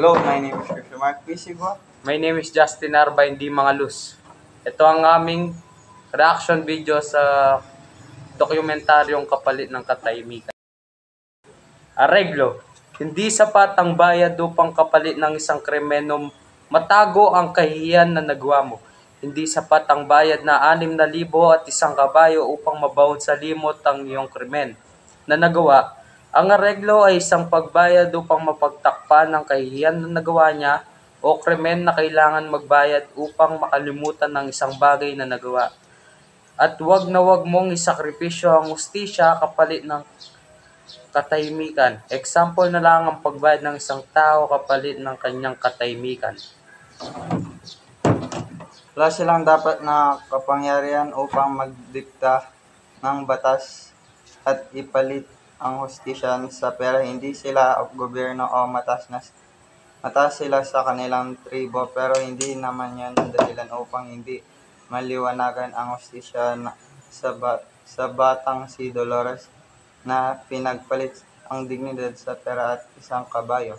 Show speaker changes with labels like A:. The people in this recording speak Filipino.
A: Hello, my name is Christian Mark Pisigwa.
B: My name is Justin Arbay, hindi mga luz. Ito ang aming reaction video sa dokumentaryong Kapalit ng Katahimikan. Areglo, hindi sapat ang bayad upang kapalit ng isang krimen o matago ang kahihiyan na nagawa mo. Hindi sapat ang bayad na 6,000 at isang kabayo upang mabawod sa limot ang iyong krimen na nagawa. Ang areglo ay isang pagbayad upang mapagtakpan ang kahihiyan na nagawa niya o krimen na kailangan magbayad upang makalimutan ng isang bagay na nagawa. At wag na wag mong isakripisyo ang hustisya kapalit ng katahimikan. Example na lang ang pagbayad ng isang tao kapalit ng kanyang katahimikan.
A: Wala silang dapat na kapangyarihan upang magdikta ng batas at ipalit ang hustisya sa pera. Hindi sila gobyerno o mataas sila sa kanilang tribo, pero hindi naman yan dahilan upang hindi maliwanagan ang hustisya sa batang si Dolores na pinagpalit ang dignidad sa pera at isang kabayo.